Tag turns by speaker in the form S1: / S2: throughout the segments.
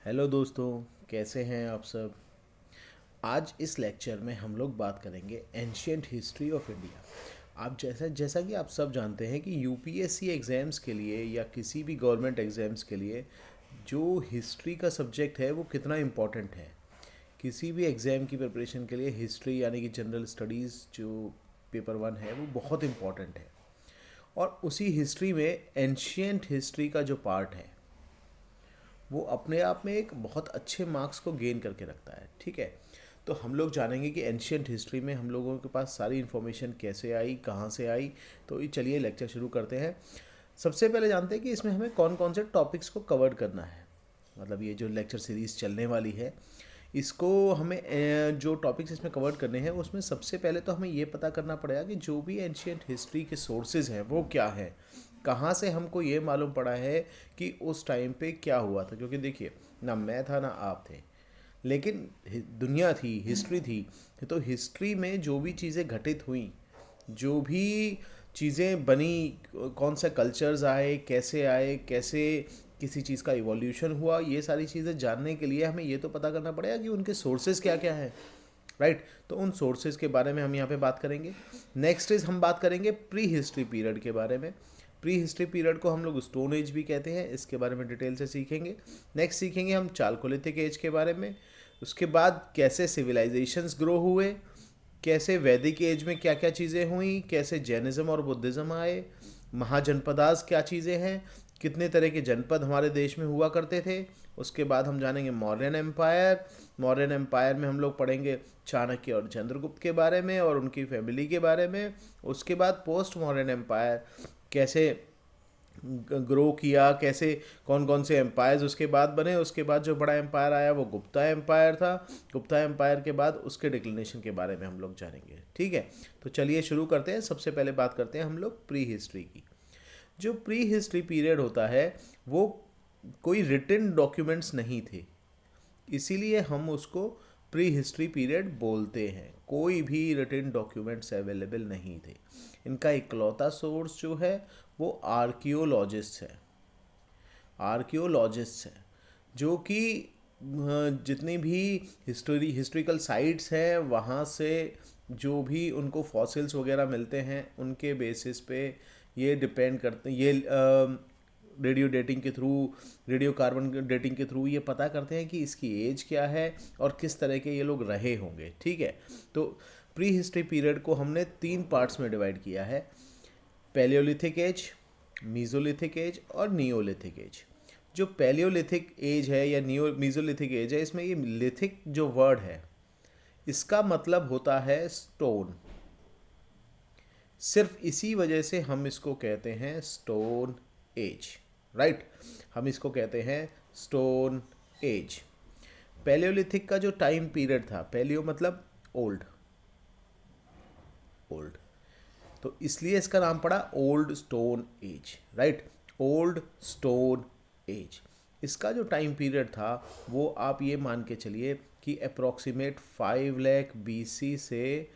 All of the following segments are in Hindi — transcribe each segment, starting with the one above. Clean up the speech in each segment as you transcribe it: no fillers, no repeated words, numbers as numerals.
S1: हेलो दोस्तों, कैसे हैं आप सब। आज इस लेक्चर में हम लोग बात करेंगे एंशियंट हिस्ट्री ऑफ इंडिया। आप जैसा जैसा कि आप सब जानते हैं कि यूपीएससी एग्ज़ाम्स के लिए या किसी भी गवर्नमेंट एग्ज़ाम्स के लिए जो हिस्ट्री का सब्जेक्ट है वो कितना इम्पोर्टेंट है। किसी भी एग्ज़ाम की प्रिपरेशन के लिए हिस्ट्री यानी कि जनरल स्टडीज़ जो पेपर वन है वो बहुत इम्पोर्टेंट है। और उसी हिस्ट्री में एंशियंट हिस्ट्री का जो पार्ट है वो अपने आप में एक बहुत अच्छे मार्क्स को गेन करके रखता है। ठीक है, तो हम लोग जानेंगे कि एंशियंट हिस्ट्री में हम लोगों के पास सारी इन्फॉर्मेशन कैसे आई, कहाँ से आई। तो ये चलिए लेक्चर शुरू करते हैं। सबसे पहले जानते हैं कि इसमें हमें कौन कौन से टॉपिक्स को कवर करना है। मतलब ये जो लेक्चर सीरीज़ चलने वाली है इसको हमें जो टॉपिक्स इसमें कवर करने हैं उसमें सबसे पहले तो हमें ये पता करना पड़ेगा कि जो भी एंशियंट हिस्ट्री के सोर्सेज हैं वो क्या है, कहाँ से हमको ये मालूम पड़ा है कि उस टाइम पे क्या हुआ था। क्योंकि देखिए, ना मैं था ना आप थे, लेकिन दुनिया थी, हिस्ट्री थी। तो हिस्ट्री में जो भी चीज़ें घटित हुई, जो भी चीज़ें बनी, कौन से कल्चर्स आए, कैसे किसी चीज़ का इवोल्यूशन हुआ, ये सारी चीज़ें जानने के लिए हमें ये तो पता करना पड़ेगा कि उनके सोर्सेज क्या क्या हैं। राइट, तो उन सोर्सेज के बारे में हम यहाँ पे बात करेंगे। नेक्स्ट इज हम बात करेंगे प्री हिस्ट्री पीरियड के बारे में। प्री हिस्ट्री पीरियड को हम लोग स्टोन एज भी कहते हैं, इसके बारे में डिटेल से सीखेंगे। नेक्स्ट सीखेंगे हम चालकोलिथिक एज के बारे में। उसके बाद कैसे सिविलाइजेशंस ग्रो हुए, कैसे वैदिक एज में क्या क्या चीज़ें हुई, कैसे जैनिज़्म और बुद्धिज़्म आए, महाजनपदास क्या चीज़ें हैं, कितने तरह के जनपद हमारे देश में हुआ करते थे। उसके बाद हम जानेंगे मौर्यन एम्पायर। मौर्यन एम्पायर में हम लोग पढ़ेंगे चाणक्य और चंद्रगुप्त के बारे में और उनकी फैमिली के बारे में। उसके बाद पोस्ट मौर्यन एम्पायर कैसे ग्रो किया, कैसे कौन कौन से एम्पायर्स उसके बाद बने। उसके बाद जो बड़ा एम्पायर आया वो गुप्ता एम्पायर था। गुप्ता एम्पायर के बाद उसके डिक्लिनेशन के बारे में हम लोग जानेंगे। ठीक है, तो चलिए शुरू करते हैं। सबसे पहले बात करते हैं हम लोग प्री हिस्ट्री की। जो प्री हिस्ट्री पीरियड होता है वो कोई रिटन डॉक्यूमेंट्स नहीं थे, इसीलिए हम उसको प्री हिस्ट्री पीरियड बोलते हैं। कोई भी रिटन डॉक्यूमेंट्स अवेलेबल नहीं थे। इनका इकलौता सोर्स जो है वो आर्कियोलॉजिस्ट है। आर्कियोलॉजिस्ट है जो कि जितनी भी हिस्ट्रिकल साइट्स हैं वहाँ से जो भी उनको फॉसिल्स वगैरह मिलते हैं उनके बेसिस पे ये डिपेंड करते हैं, ये रेडियो डेटिंग के थ्रू, रेडियो कार्बन डेटिंग के थ्रू ये पता करते हैं कि इसकी एज क्या है और किस तरह के ये लोग रहे होंगे। ठीक है, तो प्री हिस्ट्री पीरियड को हमने 3 पार्ट्स में डिवाइड किया है: पैलियोलिथिक एज, मीजोलिथिक एज और नियोलिथिक एज। जो पैलियोलिथिक एज है या नियो मीजोलिथिक एज है, इसमें ये लिथिक जो वर्ड है इसका मतलब होता है स्टोन। सिर्फ इसी वजह से हम इसको कहते हैं स्टोन एज। राइट, हम इसको कहते हैं स्टोन एज। पैलियोलिथिक का जो टाइम पीरियड था, पैलियो मतलब ओल्ड, ओल्ड, तो इसलिए इसका नाम पड़ा old stone age. Right, old stone age. इसका जो टाइम पीरियड था वो आप ये मान के चलिए कि अप्रॉक्सीमेट 5 लाख BC से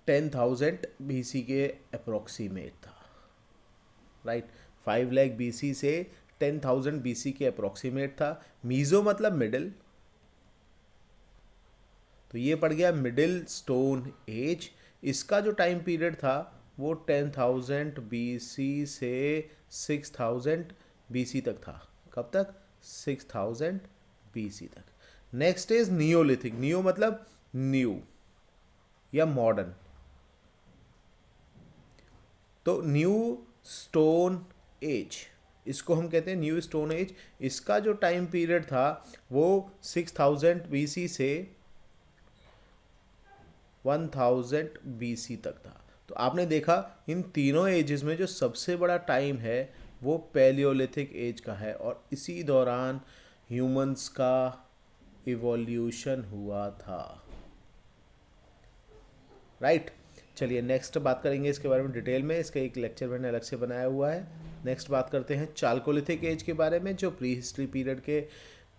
S1: 10,000 BC के अप्रॉक्सीमेट था। राइट, 5 लाख BC से 10,000 BC के अप्रॉक्सीमेट था। मीज़ो मतलब मिडिल, तो ये पड़ गया मिडिल स्टोन एज। इसका जो टाइम पीरियड था वो 10,000 BC से 6,000 BC तक था। कब तक? 6,000 BC तक। Next is Neolithic. नियो मतलब न्यू या मॉडर्न, तो न्यू स्टोन एज, इसको हम कहते हैं न्यू स्टोन एज। इसका जो टाइम पीरियड था वो 6,000 BC से 1000 BC तक था। तो आपने देखा इन तीनों एजेस में जो सबसे बड़ा टाइम है वो पैलियोलिथिक एज का है और इसी दौरान ह्यूमंस का इवोल्यूशन हुआ था। राइट, चलिए नेक्स्ट बात करेंगे इसके बारे में डिटेल में। इसका एक लेक्चर मैंने अलग से बनाया हुआ है। नेक्स्ट बात करते हैं चालकोलिथिक एज के बारे में, जो प्री हिस्ट्री पीरियड के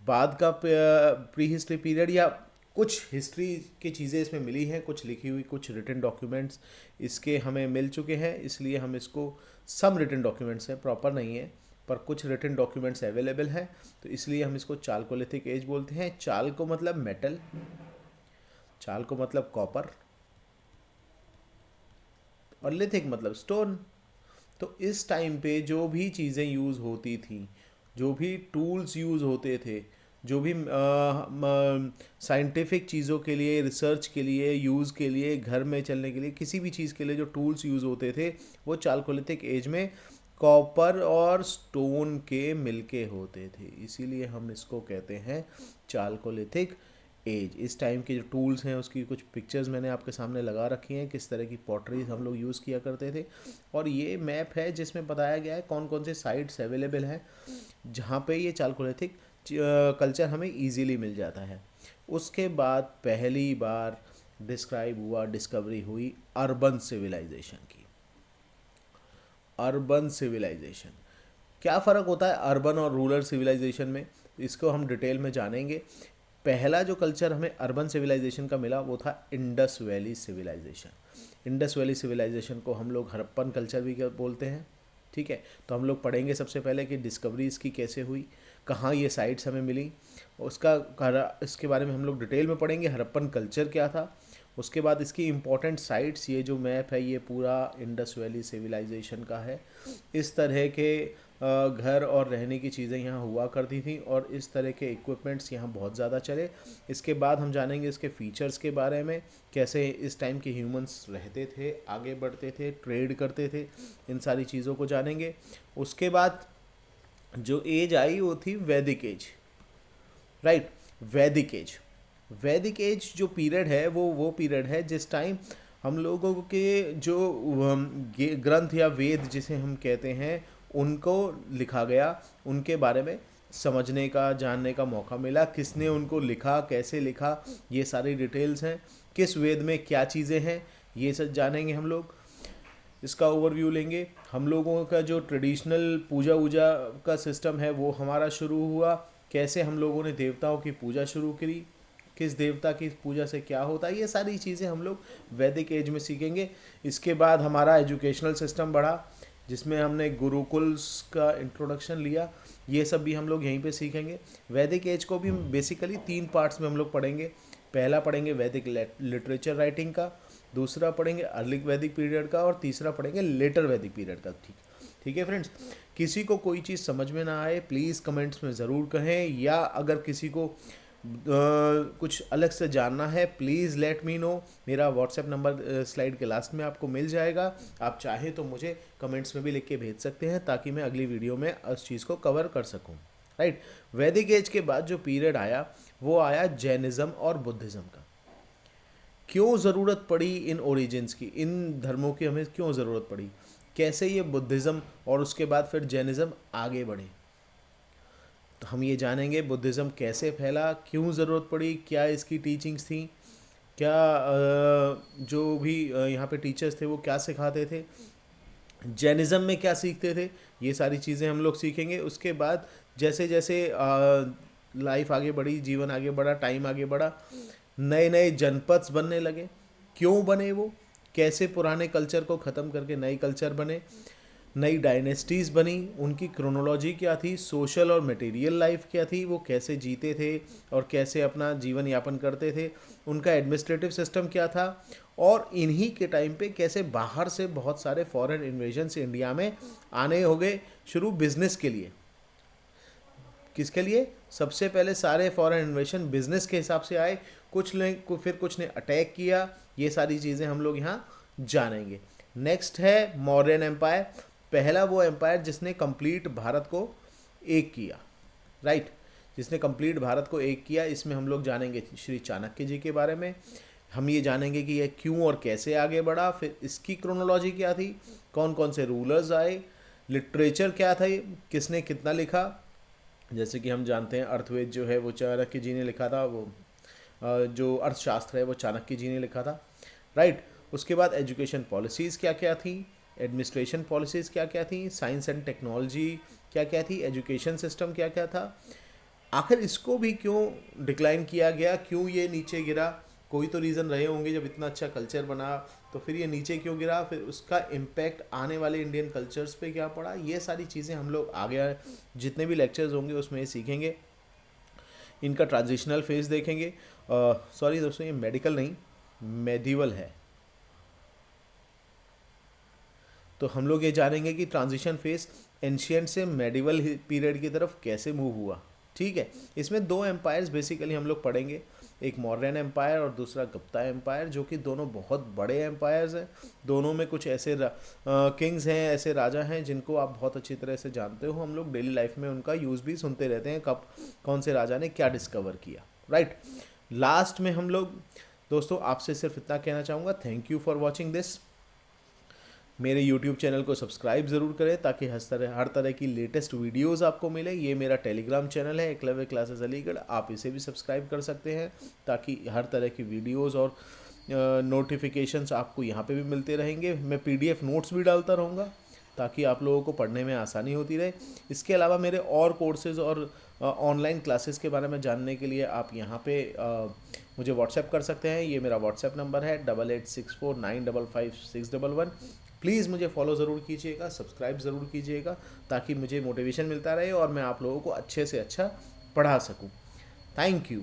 S1: बाद का प्री हिस्ट्री पीरियड, या कुछ हिस्ट्री की चीज़ें इसमें मिली हैं, कुछ लिखी हुई, कुछ रिटन डॉक्यूमेंट्स इसके हमें मिल चुके हैं, इसलिए हम इसको सम रिटन डॉक्यूमेंट्स हैं, प्रॉपर नहीं है। पर कुछ रिटन डॉक्यूमेंट्स अवेलेबल हैं, तो इसलिए हम इसको चालकोलिथिक एज बोलते हैं। चाल को मतलब मेटल, चाल को मतलब कॉपर, और लिथिक मतलब स्टोन। तो इस टाइम पे जो भी चीज़ें यूज़ होती थी, जो भी टूल्स यूज़ होते थे, जो भी साइंटिफिक चीज़ों के लिए, रिसर्च के लिए, यूज़ के लिए, घर में चलने के लिए, किसी भी चीज़ के लिए जो टूल्स यूज़ होते थे वो चालकोलिथिक एज में कॉपर और स्टोन के मिलके होते थे, इसीलिए हम इसको कहते हैं चालकोलिथिक एज। इस टाइम के जो टूल्स हैं उसकी कुछ पिक्चर्स मैंने आपके सामने लगा रखी हैं, किस तरह की पॉटरीज हम लोग यूज़ किया करते थे। और ये मैप है जिसमें बताया गया है कौन कौन से साइट्स अवेलेबल हैं जहाँ पे ये चालकोलिथिक कल्चर हमें इजीली मिल जाता है। उसके बाद पहली बार डिस्कवरी हुई अर्बन सिविलाइजेशन की। अर्बन सिविलाइजेशन, क्या फ़र्क होता है अर्बन और रूरल सिविलाइजेशन में, इसको हम डिटेल में जानेंगे। पहला जो कल्चर हमें अर्बन सिविलाइजेशन का मिला वो था Indus valley civilisation. Indus valley civilisation को हम लोग हड़प्पन कल्चर भी बोलते हैं, ठीक है। तो हम लोग पढ़ेंगे सबसे पहले कि डिस्कवरी इसकी कैसे हुई, कहाँ ये साइट्स हमें मिली, इसके बारे में हम लोग डिटेल में पढ़ेंगे। हड़प्पन कल्चर क्या था, उसके बाद इसकी इम्पोर्टेंट साइट्स, ये जो मैप है ये पूरा इंडस वैली सिविलाइजेशन का है। इस तरह के घर और रहने की चीज़ें यहाँ हुआ करती थी और इस तरह के इक्विपमेंट्स यहाँ बहुत ज़्यादा चले। इसके बाद हम जानेंगे इसके फीचर्स के बारे में, कैसे इस टाइम के ह्यूमंस रहते थे, आगे बढ़ते थे, ट्रेड करते थे, इन सारी चीज़ों को जानेंगे। उसके बाद जो एज आई वो थी वैदिक एज, राइट। वैदिक एज जो पीरियड है वो पीरियड है जिस टाइम हम लोगों के जो ग्रंथ या वेद जिसे हम कहते हैं उनको लिखा गया, उनके बारे में समझने का, जानने का मौका मिला। किसने उनको लिखा, कैसे लिखा, ये सारी डिटेल्स हैं। किस वेद में क्या चीज़ें हैं ये सब जानेंगे हम लोग। इसका ओवरव्यू लेंगे। हम लोगों का जो ट्रेडिशनल पूजा वूजा का सिस्टम है वो हमारा शुरू हुआ, कैसे हम लोगों ने देवताओं की पूजा शुरू करी, किस देवता की पूजा से क्या होता है, ये सारी चीज़ें हम लोग वैदिक एज में सीखेंगे। इसके बाद हमारा एजुकेशनल सिस्टम बढ़ा जिसमें हमने गुरुकुल्स का इंट्रोडक्शन लिया, ये सब भी हम लोग यहीं पे सीखेंगे। वैदिक एज को भी बेसिकली 3 पार्ट्स में हम लोग पढ़ेंगे। पहला पढ़ेंगे वैदिक लिटरेचर राइटिंग का, दूसरा पढ़ेंगे अर्ली वैदिक पीरियड का, और तीसरा पढ़ेंगे लेटर वैदिक पीरियड का। ठीक है फ्रेंड्स। किसी को कोई चीज़ समझ में ना आए प्लीज़ कमेंट्स में ज़रूर कहें, या अगर किसी को कुछ अलग से जानना है प्लीज़ लेट मी नो। मेरा व्हाट्सएप नंबर स्लाइड के लास्ट में आपको मिल जाएगा, आप चाहें तो मुझे कमेंट्स में भी लिख के भेज सकते हैं ताकि मैं अगली वीडियो में उस चीज़ को कवर कर सकूं, राइट। वैदिक एज के बाद जो पीरियड आया वो आया जैनिज़्म और बुद्धिज़्म का। क्यों ज़रूरत पड़ी इन ओरिजिन्स की, इन धर्मों की हमें क्यों ज़रूरत पड़ी, कैसे ये बुद्धिज़्म और उसके बाद फिर जैनिज़्म आगे बढ़े, तो हम ये जानेंगे बुद्धिज़्म कैसे फैला, क्यों ज़रूरत पड़ी, क्या इसकी टीचिंग्स थी, क्या जो भी यहाँ पे टीचर्स थे वो क्या सिखाते थे, जैनिज़्म में क्या सीखते थे, ये सारी चीज़ें हम लोग सीखेंगे। उसके बाद जैसे जैसे लाइफ आगे बढ़ी, जीवन आगे बढ़ा, टाइम आगे बढ़ा, नए नए जनपद्स बनने लगे। क्यों बने वो, कैसे पुराने कल्चर को ख़त्म करके नए कल्चर बने, नई डायनेस्टीज़ बनी, उनकी क्रोनोलॉजी क्या थी, सोशल और मटेरियल लाइफ क्या थी, वो कैसे जीते थे और कैसे अपना जीवन यापन करते थे, उनका एडमिनिस्ट्रेटिव सिस्टम क्या था, और इन्हीं के टाइम पे कैसे बाहर से बहुत सारे फॉरेन इन्वेजन्स इंडिया में आने हो गए शुरू बिजनेस के लिए। किसके लिए, सबसे पहले सारे फॉरेन इन्वेशन बिजनेस के हिसाब से आए, कुछ ने फिर कुछ ने अटैक किया, ये सारी चीज़ें हम लोग यहाँ जानेंगे। नेक्स्ट है मौर्यन एम्पायर, पहला वो एम्पायर जिसने कंप्लीट भारत को एक किया, राइट, जिसने कंप्लीट भारत को एक किया। इसमें हम लोग जानेंगे श्री चाणक्य जी के बारे में, हम ये जानेंगे कि यह क्यों और कैसे आगे बढ़ा, फिर इसकी क्रोनोलॉजी क्या थी, कौन कौन से रूलर्स आए, लिटरेचर क्या था, किसने कितना लिखा। जैसे कि हम जानते हैं अर्थवेद जो है वो चाणक्य जी ने लिखा था, वो जो अर्थशास्त्र है वो चाणक्य जी ने लिखा था, राइट। उसके बाद एजुकेशन पॉलिसीज़ क्या क्या थी, एडमिनिस्ट्रेशन पॉलिसीज़ क्या क्या थी, साइंस एंड टेक्नोलॉजी क्या क्या थी, एजुकेशन सिस्टम क्या क्या था, आखिर इसको भी क्यों डिक्लाइन किया गया, क्यों ये नीचे गिरा, कोई तो रीज़न रहे होंगे जब इतना अच्छा कल्चर बना तो फिर ये नीचे क्यों गिरा, फिर उसका इम्पैक्ट आने वाले इंडियन कल्चर्स पे क्या पड़ा, ये सारी चीज़ें हम लोग आगे जितने भी लेक्चर्स होंगे उसमें सीखेंगे। इनका ट्रांजिशनल फेज देखेंगे। सॉरी दोस्तों, ये मेडिकल नहीं मेडिवल है। तो हम लोग ये जानेंगे कि ट्रांजिशन फेज एंशियंट से मेडिवल पीरियड की तरफ कैसे मूव हुआ। ठीक है, इसमें दो एम्पायर्स बेसिकली हम लोग पढ़ेंगे, एक मौर्यन एम्पायर और दूसरा गुप्ता एम्पायर, जो कि दोनों बहुत बड़े एम्पायर्स हैं। दोनों में कुछ ऐसे किंग्स हैं, ऐसे राजा हैं जिनको आप बहुत अच्छी तरह से जानते हो, हम लोग डेली लाइफ में उनका यूज़ भी सुनते रहते हैं, कब कौन से राजा ने क्या डिस्कवर किया। राइट, लास्ट में हम लोग दोस्तों आपसे सिर्फ इतना कहना चाहूँगा, thank you for watching this. मेरे YouTube चैनल को सब्सक्राइब ज़रूर करें ताकि हर तरह की लेटेस्ट वीडियोस आपको मिले। ये मेरा टेलीग्राम चैनल है एकलव्य क्लासेस अलीगढ़, आप इसे भी सब्सक्राइब कर सकते हैं ताकि हर तरह की वीडियोस और नोटिफिकेशंस आपको यहाँ पे भी मिलते रहेंगे। मैं PDF नोट्स भी डालता रहूँगा ताकि आप लोगों को पढ़ने में आसानी होती रहे। इसके अलावा मेरे और कोर्सेज़ और ऑनलाइन क्लासेस के बारे में जानने के लिए आप यहाँ पे मुझे व्हाट्सएप कर सकते हैं। ये मेरा व्हाट्सएप नंबर है 8864955611। प्लीज़ मुझे फॉलो ज़रूर कीजिएगा, सब्सक्राइब ज़रूर कीजिएगा ताकि मुझे मोटिवेशन मिलता रहे और मैं आप लोगों को अच्छे से अच्छा पढ़ा सकूँ। Thank you.